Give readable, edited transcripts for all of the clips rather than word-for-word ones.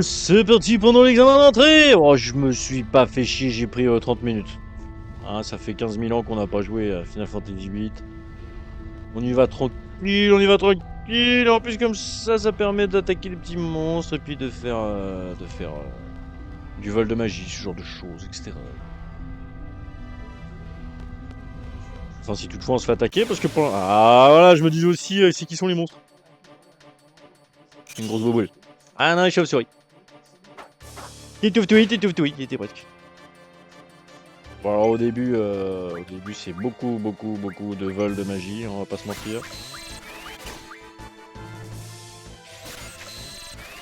C'est parti pendant l'examen d'entrée. Oh, je me suis pas fait chier, j'ai pris 30 minutes. Hein, ça fait 15 000 ans qu'on n'a pas joué à Final Fantasy VIII. On y va tranquille, on y va tranquille. En plus, comme ça permet d'attaquer les petits monstres et puis de faire du vol de magie, ce genre de choses, etc. Enfin, si toutefois on se fait attaquer, parce que pour... Ah, voilà, je me disais aussi, c'est qui sont les monstres. Une grosse boboule. Ah non, les chauves-souris. Titouf-toui, il était presque. Bon, alors au début c'est beaucoup de vol de magie, on va pas se mentir.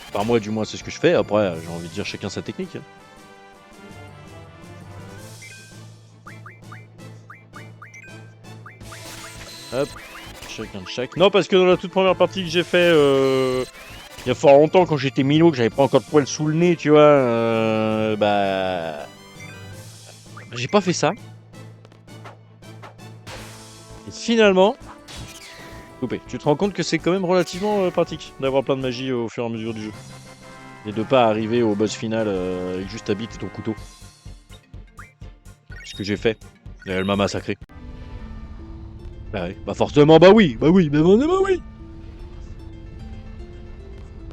Enfin, moi, du moins, c'est ce que je fais. Après, j'ai envie de dire chacun sa technique. Hop, chacun de chaque. Non, parce que dans la toute première partie que j'ai fait, il y a fort longtemps, quand j'étais minot, que j'avais pas encore de poils sous le nez, tu vois, j'ai pas fait ça. Et finalement, coupé. Tu te rends compte que c'est quand même relativement pratique d'avoir plein de magie au fur et à mesure du jeu. Et de pas arriver au boss final avec juste ta bite et ton couteau. Ce que j'ai fait. Et elle m'a massacré. Bah oui. Bah forcément, bah oui, bah oui.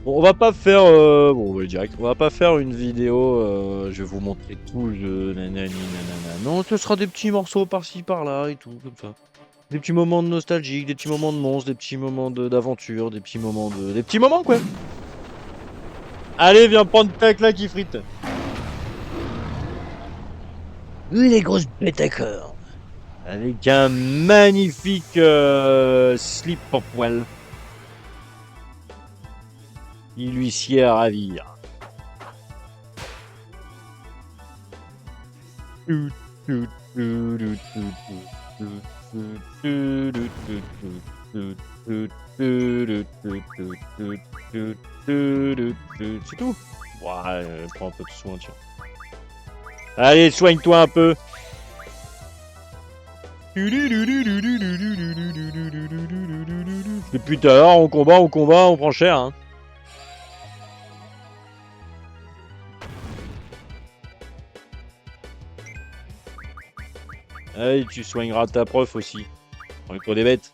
Bon, on va pas faire... Bon, on va aller direct. On va pas faire une vidéo, je vais vous montrer tout le jeu, nanani, nanana. Non, ce sera des petits morceaux par-ci, par-là et tout, comme ça. Des petits moments de nostalgie, des petits moments de monstres, des petits moments d'aventure, des petits moments de... Des petits moments, quoi. Allez, viens prendre ta claque qui frite. Oui, les grosses bêtes à corps. Avec un magnifique slip en poil. Il lui sied à ravir. C'est tout. Ouais, prends un peu de soin, tiens. Allez, soigne-toi un peu. Depuis tout à l'heure, on combat, on prend cher. Hein. Allez, tu soigneras ta prof aussi. Prends des bêtes.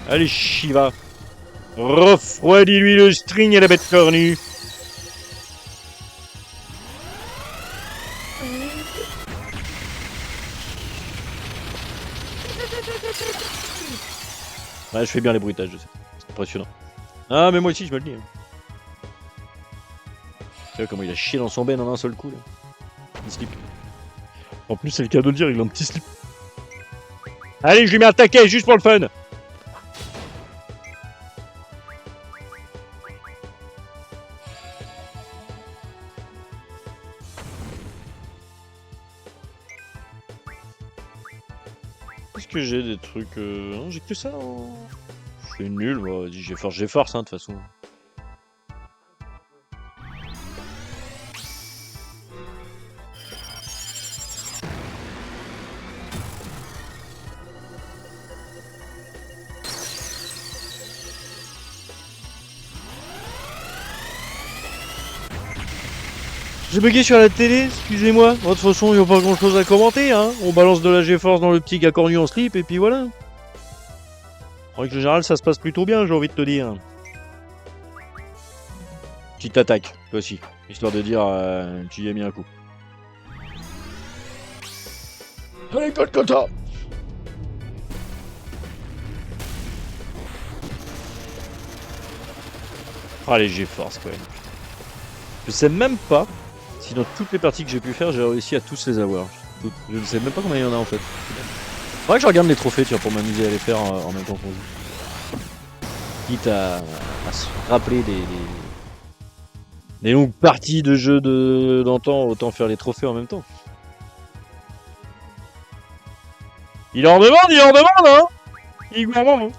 Allez, Shiva. Refroidis-lui le string à la bête cornue. Ouais, je fais bien les bruitages, je sais. C'est impressionnant. Ah, mais moi aussi, je me le dis. Hein. Tu vois comment il a chié dans son ben en un seul coup, là. Il slip. En plus, c'est le cas de le dire, il a un petit slip. Allez, je lui mets un taquet, juste pour le fun. Est-ce que j'ai des trucs... Non, j'ai que ça. Hein. Je suis nul, moi. Vas-y, j'ai force, hein, de toute façon. J'ai bugué sur la télé, excusez-moi. De toute façon, il n'y a pas grand chose à commenter, hein. On balance de la GeForce dans le petit gars cornu en slip, et puis voilà. En règle générale, ça se passe plutôt bien, j'ai envie de te dire. Petite attaque, toi aussi. Histoire de dire, tu y as mis un coup. Allez, Kolkata! Ah, les GeForce, quand même. Je sais même pas si dans toutes les parties que j'ai pu faire, j'ai réussi à tous les avoir. Je ne sais même pas combien il y en a en fait. Faudrait que je regarde les trophées, tiens, pour m'amuser à les faire en même temps qu'on joue. Quitte à se rappeler des longues parties de jeux d'antan, autant faire les trophées en même temps. Il en demande, hein. Il est gourmand, hein.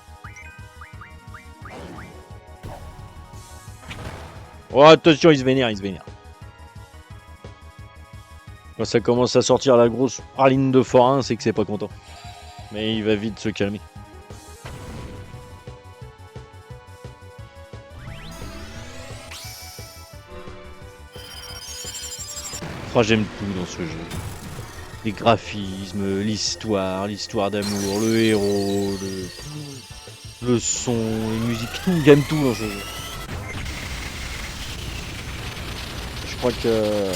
Oh, attention, il se vénère, il se vénère. Quand ça commence à sortir la grosse praline de forain, c'est que c'est pas content. Mais il va vite se calmer. Oh, j'aime tout dans ce jeu. Les graphismes, l'histoire d'amour, le héros, le son, les musiques, tout, j'aime tout dans ce jeu. Je crois que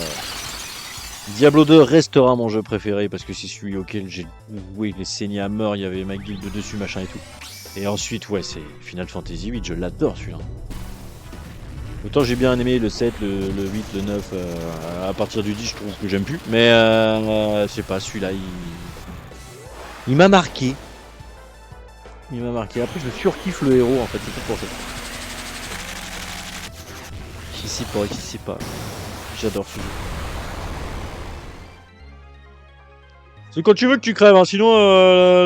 Diablo 2 restera mon jeu préféré parce que c'est celui auquel j'ai joué, les saigné à mort, il y avait ma guilde dessus, machin et tout. Et ensuite, ouais, c'est Final Fantasy 8, je l'adore celui-là. Autant j'ai bien aimé le 7, le 8, le 9, à partir du 10, je trouve que j'aime plus. Mais je sais pas, celui-là, il m'a marqué. Il m'a marqué. Après, je surkiffe le héros, en fait, c'est tout pour ça. Qui sait pas. J'adore ce jeu. C'est quand tu veux que tu crèves, hein, sinon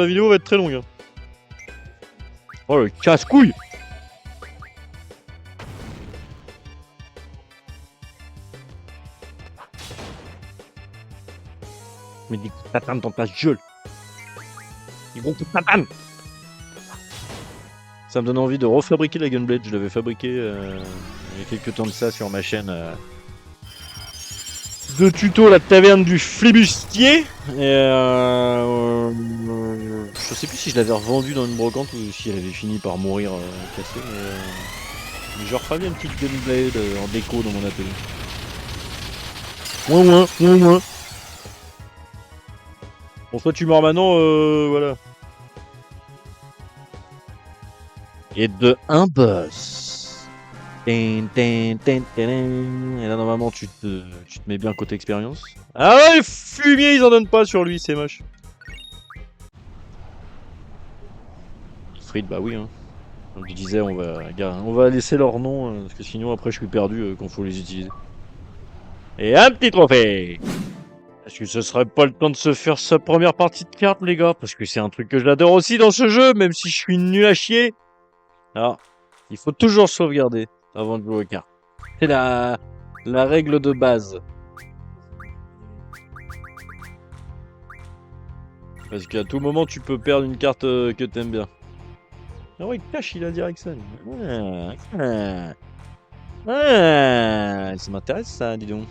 la vidéo va être très longue. Hein. Oh le casse-couille! Mais des coups de tatane dans ta gueule! Des gros coups de tatane! Ça me donne envie de refabriquer la Gunblade. Je l'avais fabriqué il y a quelques temps de ça sur ma chaîne de tuto La Taverne du Flibustier. Et je sais plus si je l'avais revendu dans une brocante ou si elle avait fini par mourir cassée. Mais je referai bien une petite Gunblade en déco dans mon atelier. Moins. Bon, soit tu meurs maintenant, voilà. Et de un boss. Et là, normalement, tu te mets bien côté expérience. Ah ouais, les fumiers, ils en donnent pas sur lui, c'est moche. Fried, bah oui. Hein. Comme je disais, on va laisser leur nom, parce que sinon, après, je suis perdu quand faut les utiliser. Et un petit trophée. Est-ce que ce serait pas le temps de se faire sa première partie de cartes, les gars? Parce que c'est un truc que j'adore aussi dans ce jeu, même si je suis nul à chier. Alors, il faut toujours sauvegarder avant de jouer aux cartes. C'est la règle de base. Parce qu'à tout moment, tu peux perdre une carte que t'aimes bien. Ah ouais, cache, il a direct ça. Ça m'intéresse ça, dis donc.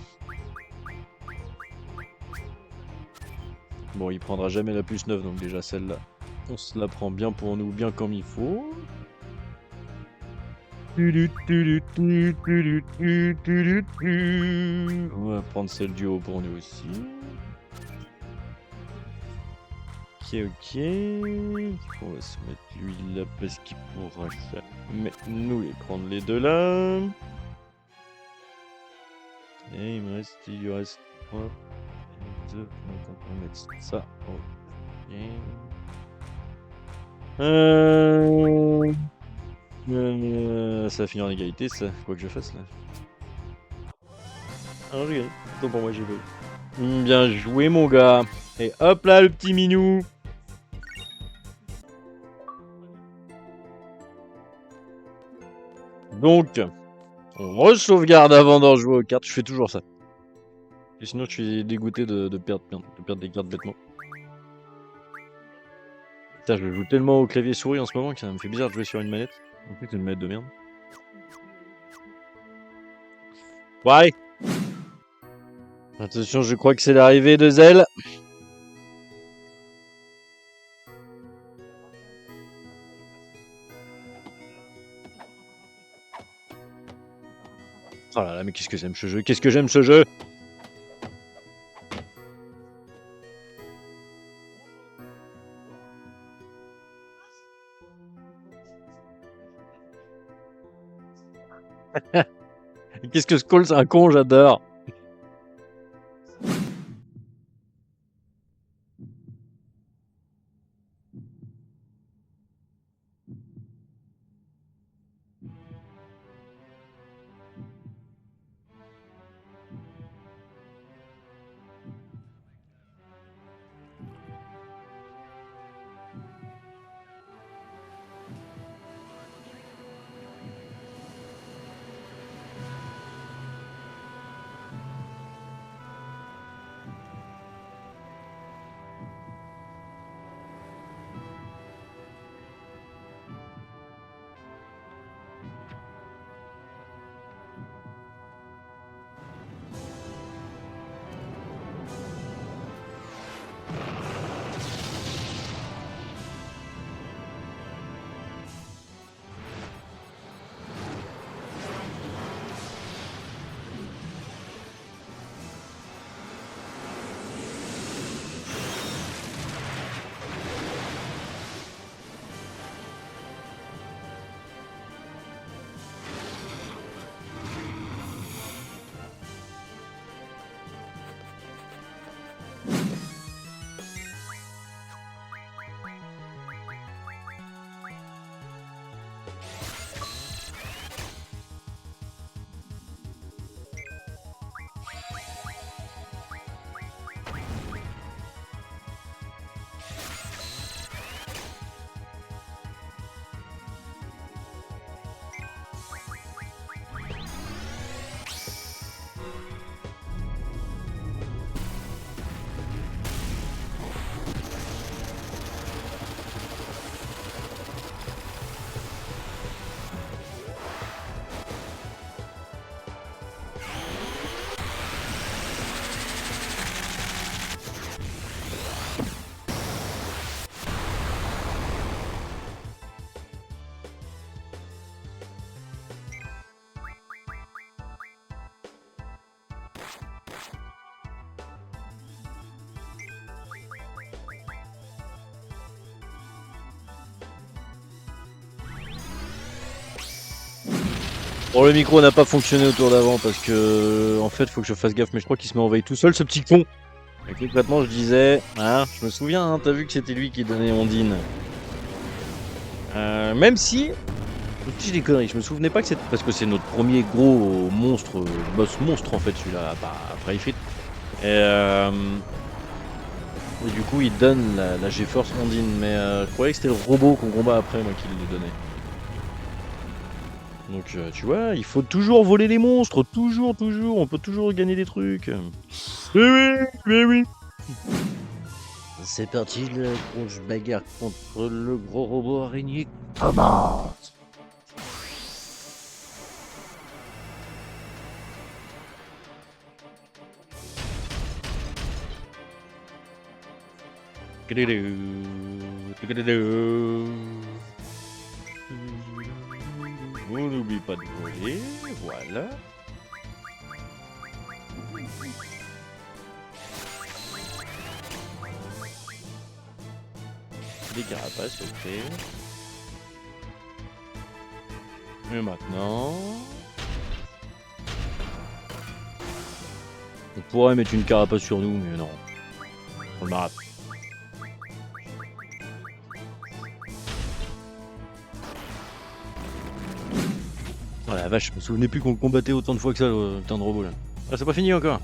Bon, il prendra jamais la plus 9, donc déjà celle-là, on se la prend bien pour nous, bien comme il faut. On va prendre celle du haut pour nous aussi. Ok. On va se mettre lui là parce qu'il pourra ça. Mais nous les prendre les deux là. Et il lui reste 3, 2, donc on va mettre ça. Ok. Ça va finir en égalité, ça, quoi que je fasse là. Alors j'ai gagné. Donc pour moi j'ai gagné. Bien joué mon gars. Et hop là le petit minou. Donc, on re-sauvegarde avant d'en jouer aux cartes. Je fais toujours ça. Et sinon je suis dégoûté de perdre des cartes bêtement. Putain, je joue tellement au clavier souris en ce moment que ça me fait bizarre de jouer sur une manette. En plus, c'est une manette de merde. Ouais. Attention, je crois que c'est l'arrivée de Zell. Oh là là, mais qu'est-ce que j'aime ce jeu? Qu'est-ce que j'aime ce jeu? Qu'est-ce que Skull, c'est un con, j'adore. Bon, le micro n'a pas fonctionné au tour d'avant parce que, en fait, faut que je fasse gaffe, mais je crois qu'il se met en veille tout seul, ce petit con. Et concrètement, je disais, hein, je me souviens, hein, t'as vu que c'était lui qui donnait Ondine. Même si, je dis des conneries, je me souvenais pas que c'était parce que c'est notre premier gros monstre, boss monstre en fait, celui-là, bah, après Ifrit. Et du coup, il donne la GeForce Ondine, mais je croyais que c'était le robot qu'on combat après, moi, qui le donnait. Donc, tu vois, il faut toujours voler les monstres, toujours, on peut toujours gagner des trucs. Mais oui. C'est parti, la grosse bagarre contre le gros robot araignée commence. On n'oublie pas de voler, voilà. Des carapaces, ok. Et maintenant... On pourrait mettre une carapace sur nous, mais non. On le marate. Oh la vache, je me souvenais plus qu'on le combattait autant de fois que ça, le putain de robot là. Ah, c'est pas fini encore.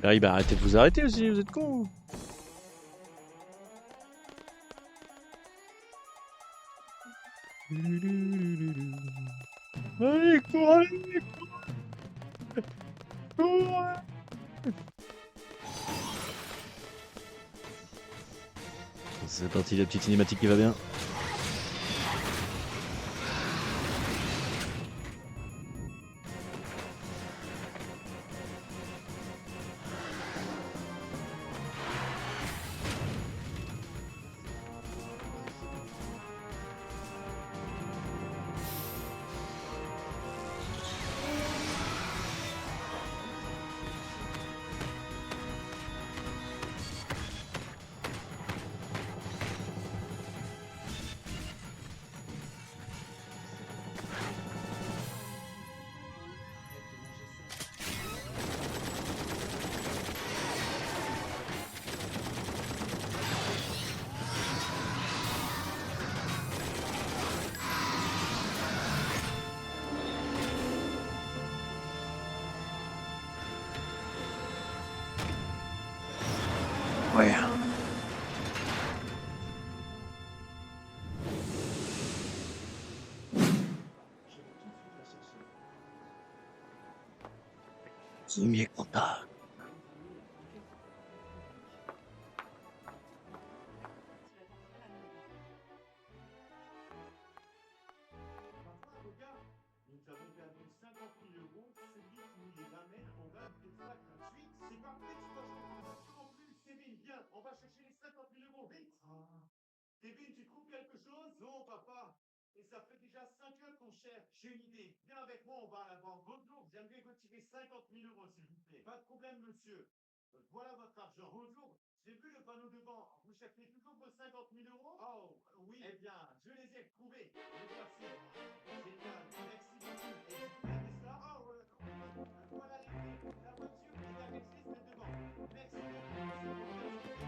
Bah, bah arrêtez de vous arrêter aussi, vous êtes cons. Allez, cours, cours. C'est parti, la petite cinématique qui va bien. Ouais. Premier contact. Kevin, tu trouves quelque chose? Non, papa. Et ça fait déjà 5 heures qu'on cherche. J'ai une idée. Viens avec moi, on va à la banque. Bonjour, j'aimerais retirer 50 000 euros, s'il vous plaît. Pas de problème, monsieur. Voilà votre argent. Bonjour, j'ai vu le panneau devant. Vous cherchez toujours vos 50 000 euros? Oh, oui. Eh bien, je les ai retrouvés. Les voici. Génial. Merci beaucoup. Et vous pouvez ça? Oh, voilà les clés. La voiture est garée juste devant. Merci beaucoup, monsieur.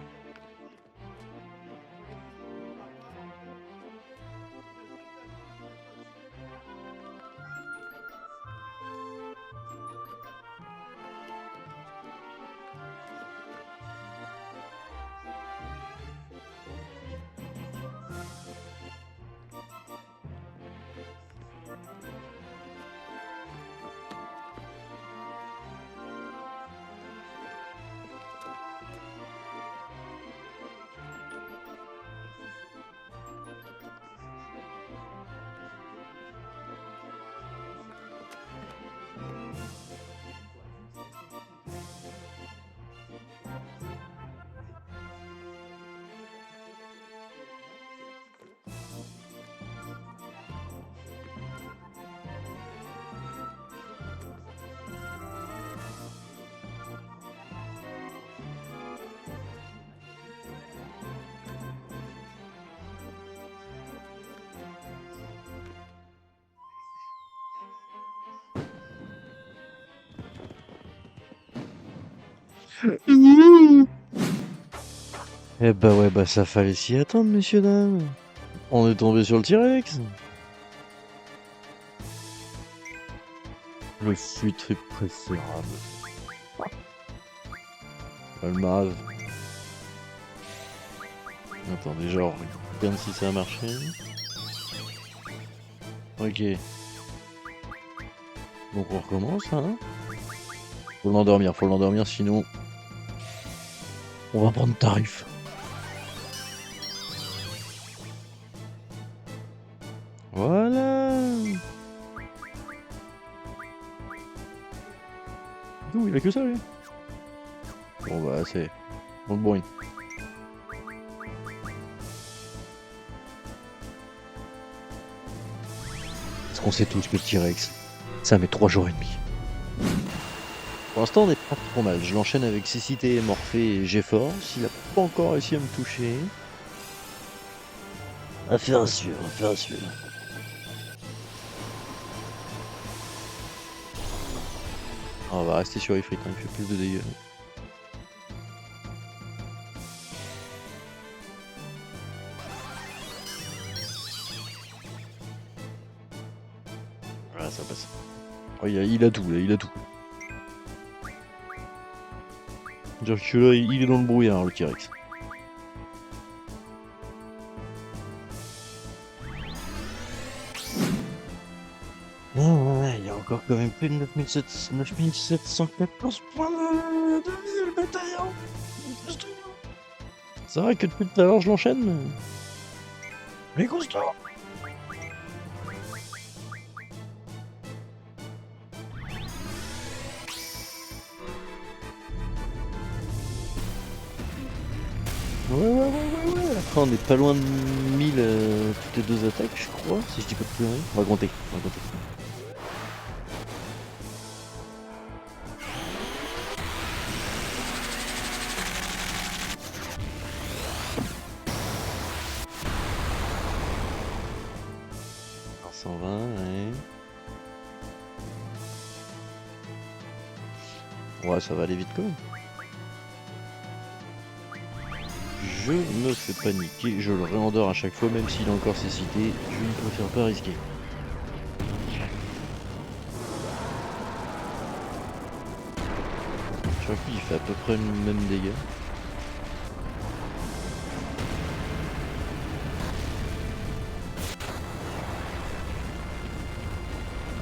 Eh bah ouais, bah ça fallait s'y attendre, messieurs, dames. On est tombé sur le T-Rex. Le futur préférable. Le mave. Attends, déjà, on regarde si ça a marché. Ok. Donc on recommence, hein. Faut l'endormir, sinon on va prendre tarif. Voilà. Ouh, il a que ça, lui. Bon bah c'est bon le bruit. Est-ce qu'on sait tous que le T-Rex, ça met 3 jours et demi. Pour l'instant on est pas trop mal. Je l'enchaîne avec Cécité, Morphée et GeForce. Il a pas encore réussi à me toucher. Affaire à suivre, affaire à suivre. On va rester sur Ifrit, hein, il fait plus de dégâts. Voilà, ça passe. Oh, il a tout, là, il a tout. Dire que là, il est dans le brouillard, le T-Rex. Ouais, il y a encore quand même plus de 9714 points de vie, le bataillon. C'est vrai que depuis tout à l'heure, je l'enchaîne. Mais constant. Ouais. Après, on est pas loin de 1000 toutes les deux attaques, je crois, si je dis pas de conneries. On va compter. 120, ouais. Ouais, ça va aller vite quand même. Je me fais paniquer, je le réendors à chaque fois, même s'il est encore cécité, je ne préfère pas risquer. Je crois qu'il fait à peu près le même dégât.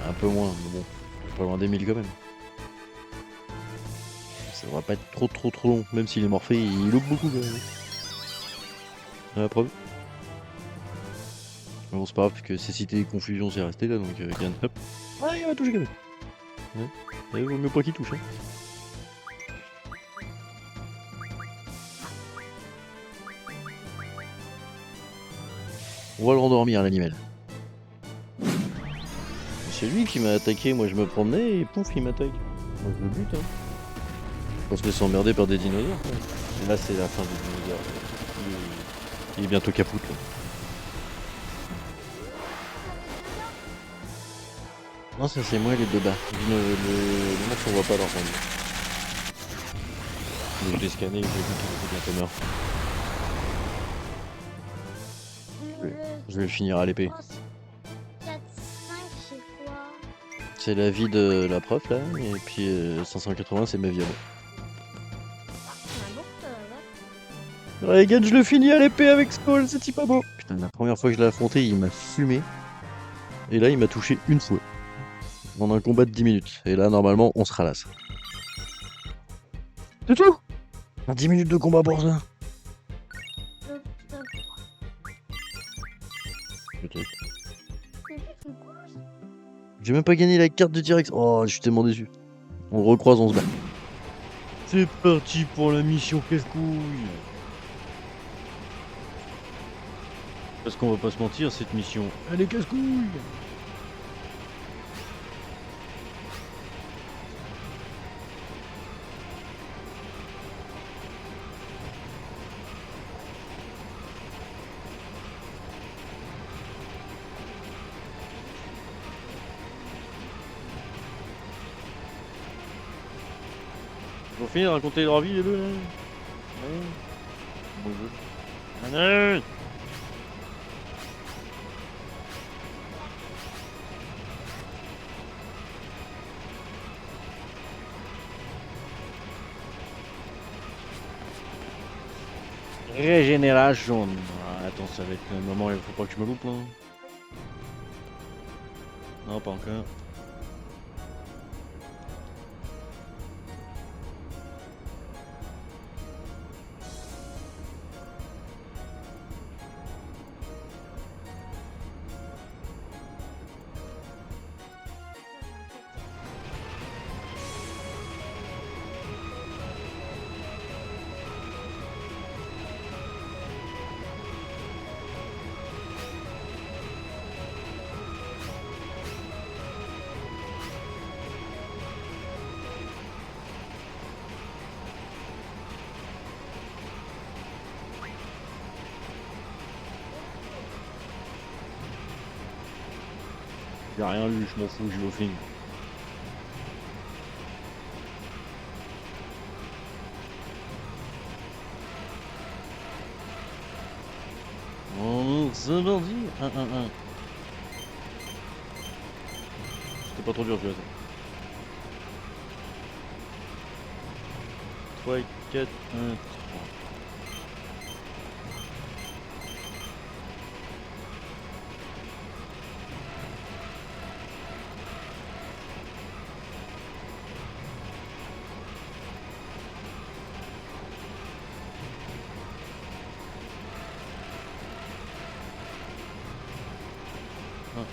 Un peu moins, mais bon, pas loin des 1000 quand même. Ça va pas être trop long, même s'il est morphé, il loupe beaucoup quand même. La preuve. Mais bon, c'est pas grave, que cécité et confusion c'est resté là, donc gain hop. Ah, il va toucher quand même. Ouais. Il vaut mieux pas qu'il touche. Hein. On va le rendormir l'animal. C'est lui qui m'a attaqué, moi je me promenais et pouf il m'attaque. Moi je le bute hein. On se laisse emmerder par des dinosaures. Quoi. Et là c'est la fin des dinosaures. Il est bientôt capoute là. Non ça c'est moi les deux bas. Le match on voit pas leur point de vue. Je l'ai scanné et j'ai vu qu'il était bientôt mort. Je vais le finir à l'épée. C'est la vie de la prof là, et puis 580 c'est ma vie à moi. Regarde, je le finis à l'épée avec Skull, c'est pas beau. Putain, la première fois que je l'ai affronté, il m'a fumé. Et là, il m'a touché une fois. En un combat de 10 minutes. Et là, normalement, on se ralasse. C'est tout 10 minutes de combat pour ça. Peut-être. J'ai même pas gagné la carte de T-Rex. Oh, je suis tellement déçu. On le recroise, on se bat. C'est parti pour la mission casse-couille. Parce qu'on va pas se mentir, cette mission, elle est casse-couille. Ils ont fini de raconter leur vie les deux là. Ouais. Bon jeu. Allez. Régénération. Ah, attends, ça va être un moment, il faut pas que je me loupe là. Non, pas encore. J'ai rien lu, je m'en fous, je vais au film. Oh, c'est parti. 1-1-1. C'était pas trop dur, tu vois. 3, 4, 1, 3.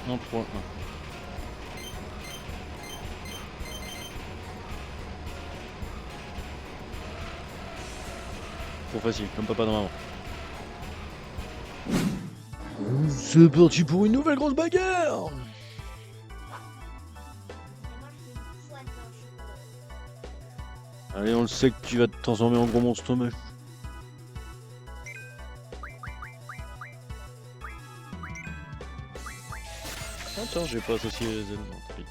Un, 3, 1. Trop facile, comme papa dans maman. C'est parti pour une nouvelle grosse bagarre. Allez, on le sait que tu vas te transformer en gros monstre moche. Ah tiens, j'ai pas associé Zen. Non, tant pis.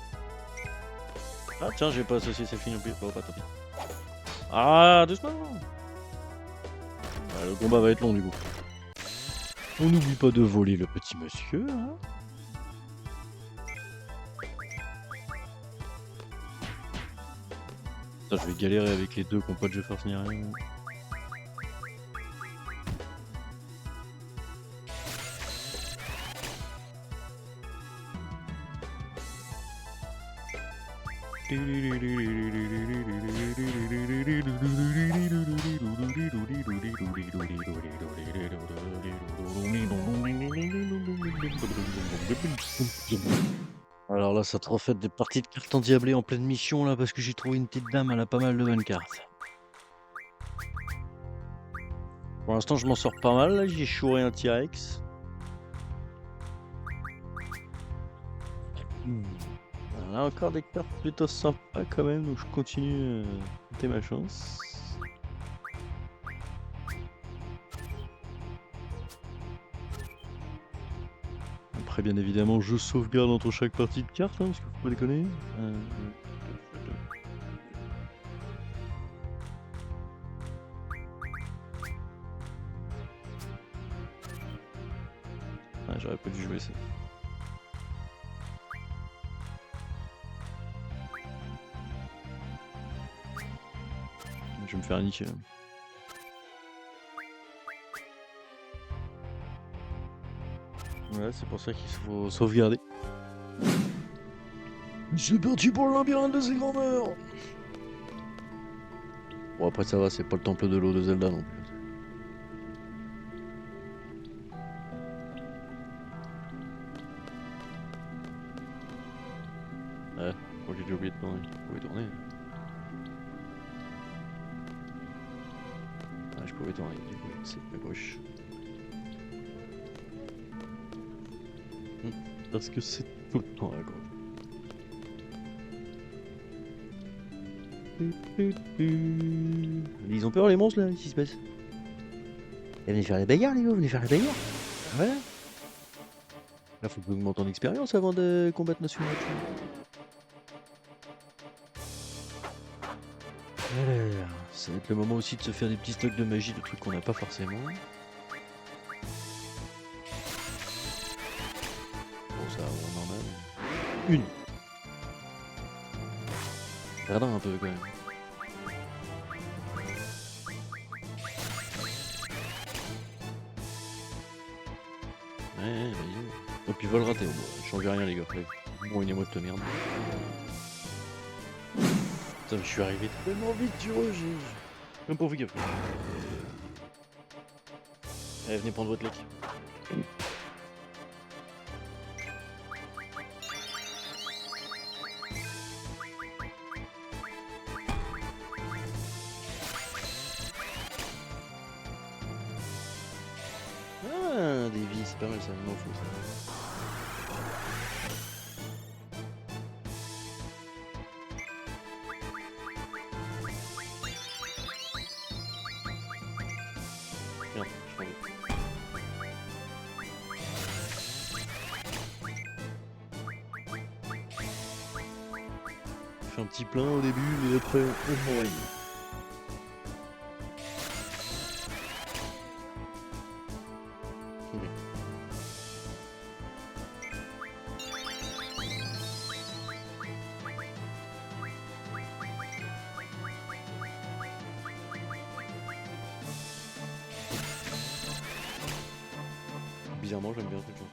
Ah tiens, j'ai pas associé cette fille non plus. Oh, pas tant pis. Ah, doucement. Ah, le combat va être long du coup. On n'oublie pas de voler le petit monsieur. Hein. Putain, je vais galérer avec les deux qui n'ont pas de jeu force ni rien. Alors là, ça te refait des parties de cartes endiablées en pleine mission là parce que j'ai trouvé une petite dame, elle a pas mal de bonnes cartes. Pour l'instant, je m'en sors pas mal. Là, j'ai chouré un T-Rex. Là encore des cartes plutôt sympas quand même, donc je continue à tenter ma chance. Après bien évidemment je sauvegarde entre chaque partie de cartes, hein, parce qu'il faut pas déconner. Ah, j'aurais pas dû jouer ça. Je vais me faire niquer. Ouais, c'est pour ça qu'il faut sauvegarder. C'est parti pour le labyrinthe de ses grandeurs. Bon après ça va, c'est pas le temple de l'eau de Zelda non plus. Ouais, moi j'ai déjà oublié de tourner. Je pouvais tourner. Ah, je pouvais tourner, du coup, c'est à gauche. Parce que c'est tout le temps à gauche. Ils ont peur les monstres là, qu'est-ce qui se passe? Venez faire la bagarre les gars, venez faire la bagarre. Voilà. Là faut que vous augmentiez en expérience avant de combattre National. Alors, ça va être le moment aussi de se faire des petits stocks de magie, de trucs qu'on n'a pas forcément. Bon, ça, on en a une. Radin un peu quand même. Ouais, vas-y. Et puis vol raté, bon, change rien les gars. Bon, une émote de merde. Putain, je suis arrivé tellement vite, tu vois, j'ai même pas fait gaffe. Allez, venez prendre votre lec. Ah, des vies, c'est pas mal ça, il m'en faut ça. Merde, je prends l'autre. Je fais un petit plein au début, mais après on mourrait. Bizarrement, j'aime bien cette chanson.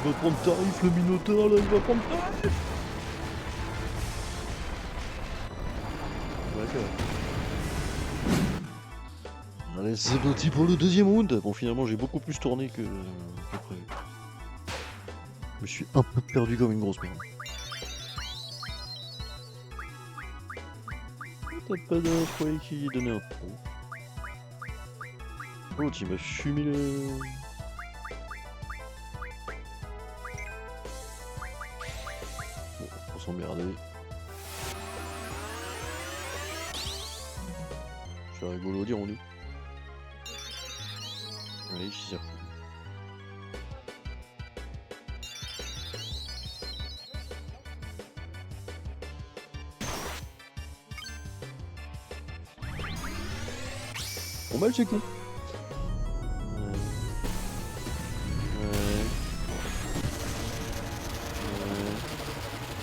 Il va prendre tarif le Minotaure là, il va prendre tarif. Ouais, c'est vrai. Allez, c'est parti pour le deuxième round. Bon, finalement, j'ai beaucoup plus tourné que prévu. Je me suis un peu perdu comme une grosse merde. T'as pas d'un, je croyais qu'il donnait un pro. L'autre, il m'a fumé le... Bon, on s'emmerder. C'est rigolo, dirons-nous. Allez, j'y sais. Bon mal c'est con.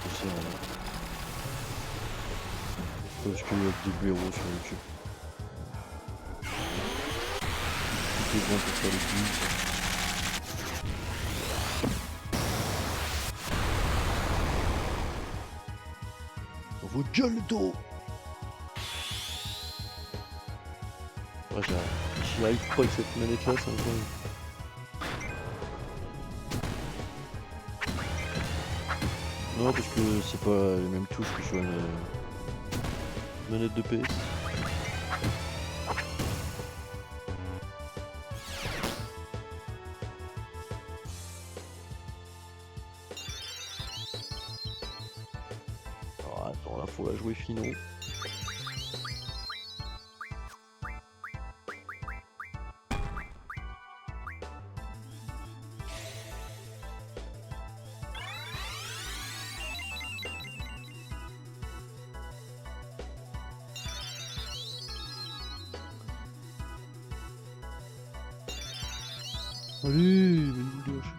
Je sais rien. Parce qu'il y a des blaireaux sur YouTube. Tout est bon pour faire les clips. Dans vos gueules le taureau. Ouais, j'y arrive pas avec cette manette là, c'est incroyable. Non, parce que c'est pas les mêmes touches que sur une manette de PS. Alors attends, là faut la jouer finon. Allez, mais une gauche.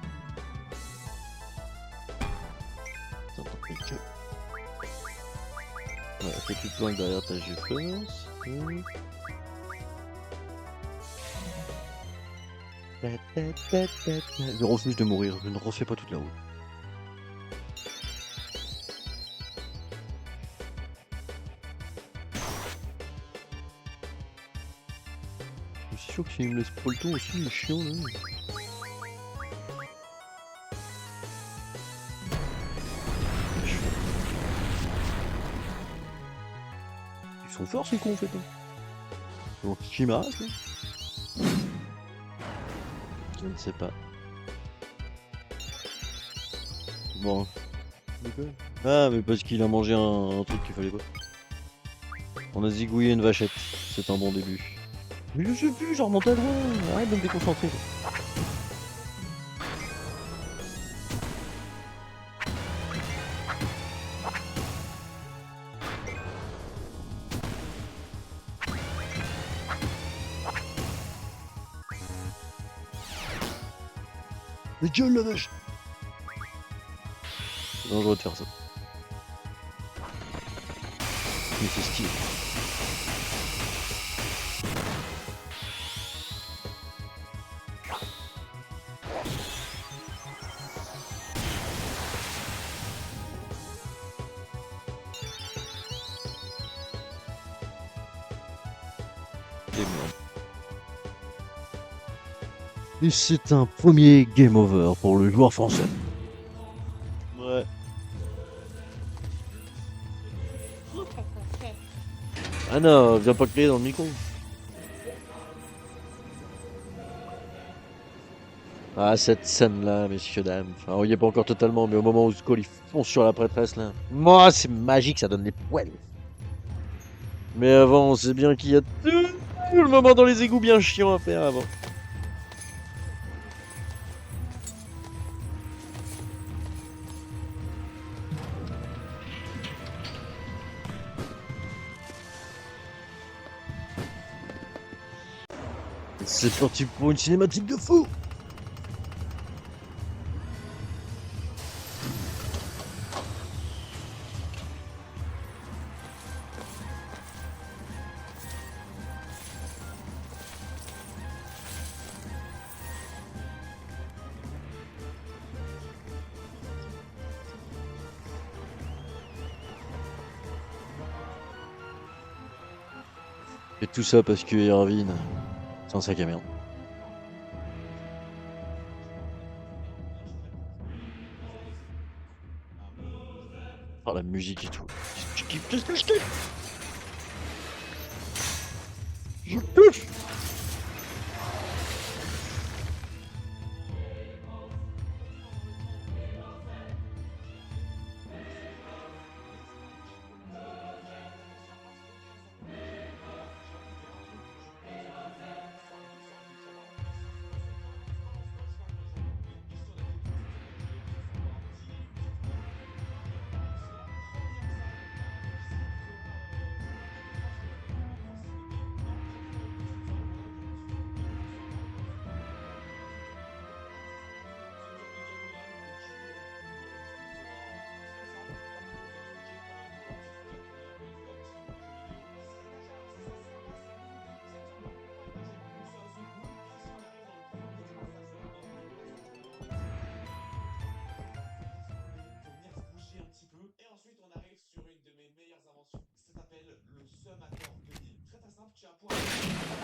Attends, t'as que... Ouais, fais plus de planque derrière ta GeForce. Je refuse de mourir, je ne refais pas toute la route. Je suis sûr que s'il me laisse pas le temps aussi, il est chiant là. Ils sont forts ces cons en fait. Donc qui m'arrête là? Je ne sais pas. Bon. Ah mais parce qu'il a mangé un truc qu'il fallait pas. On a zigouillé une vachette. C'est un bon début. Mais je sais plus, genre monte à loin. Arrête de me déconcentrer. Mais gueule la vache! C'est dangereux de faire ça. Mais c'est stylé. Et merde. Et c'est un premier game over pour le joueur français. Ouais. Ah non, viens pas crier dans le micro. Ah, cette scène-là, messieurs, dames. Enfin, on y est pas encore totalement, mais au moment où Skull il fonce sur la prêtresse, là. Moi, c'est magique, ça donne des poils. Mais avant, on sait bien qu'il y a tout le moment dans les égouts bien chiant à faire avant. C'est parti pour une cinématique de fou! Et tout ça parce que Irvine, c'est un sac à merde. Oh, la musique et tout. Je kiffe, qu'est-ce que je kiffe! Je kiffe!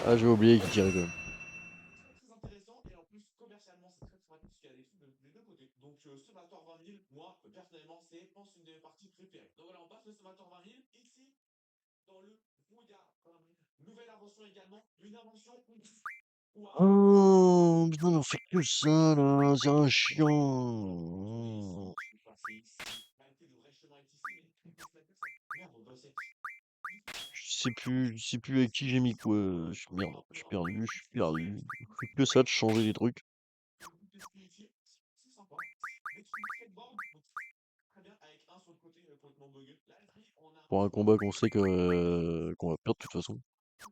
Ah, j'ai oublié qu'il tirait quand même. Oh, putain, mais on fait que ça là, c'est un chiant. Je sais plus avec qui j'ai mis quoi. Merde, je suis perdu, je suis perdu. On fait que ça de changer les trucs. Pour un combat qu'on sait que qu'on va perdre de toute façon.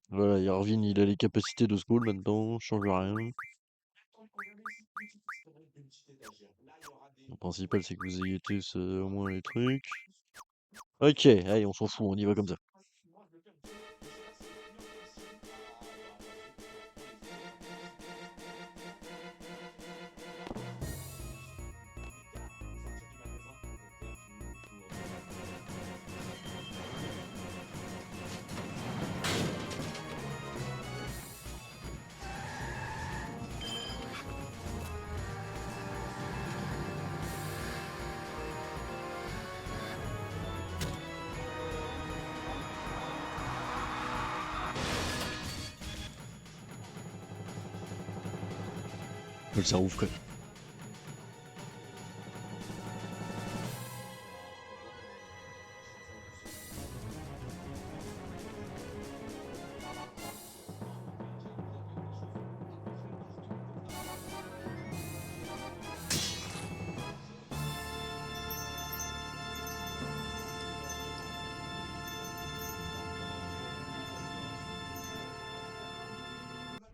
Voilà, Yarvin il a les capacités de Skull maintenant, change rien. Le principal c'est que vous ayez tous au moins les trucs. Ok, allez, on s'en fout, on y va comme ça. Le cerveau frais.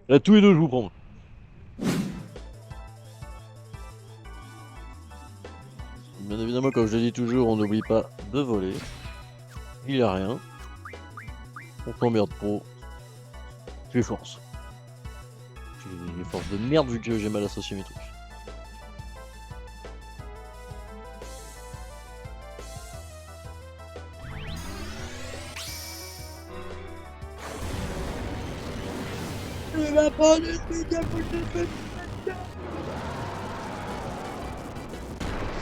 Là, tous les deux, je vous prends. Bien évidemment, comme je le dis toujours, on n'oublie pas de voler. Il y a rien. On t'emmerde trop. Tu es force. Tu es force de merde vu que j'ai mal associé mes trucs. Tu vas pas le truc à côté de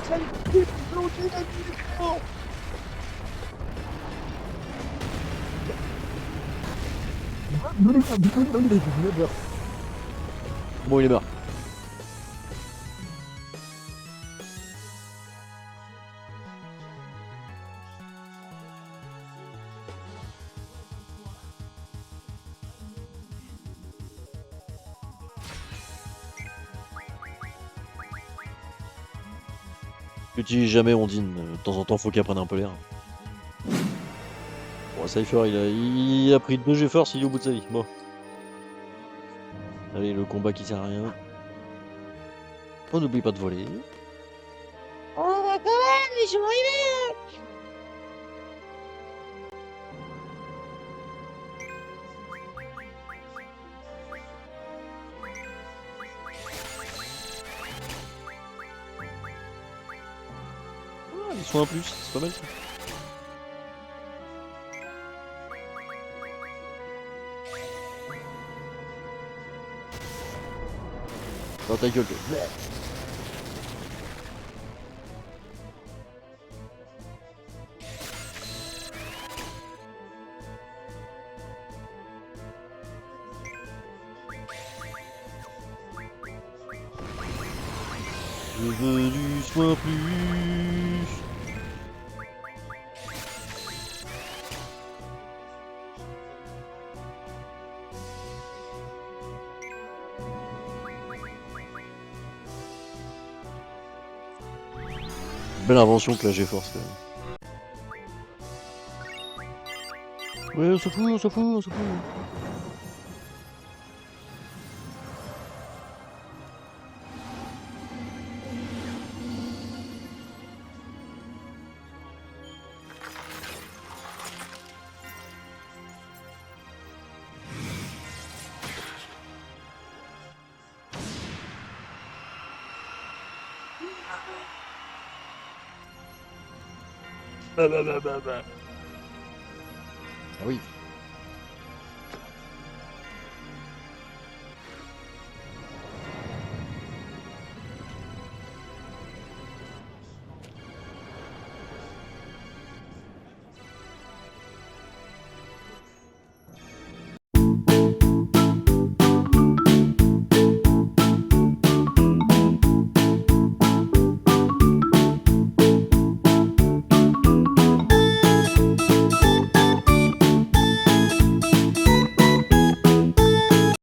ça me fait planter la direction. Bon, il est mort. J'utilise jamais Ondine. De temps en temps, faut qu'elle prenne un peu l'air. Bon, Cypher, il a pris 2 G-Force, il est au bout de sa vie. Bon. Allez, le combat qui sert à rien. On n'oublie pas de voler. On va quand même, ils sont arrivés. Ah, ils sont un plus, c'est pas mal ça. Dans ta gueule, toi. Je veux du soin plus. Belle invention que la GeForce quand même. Ouais, on s'en fout, on s'en fout, on s'en fout. Ah oui.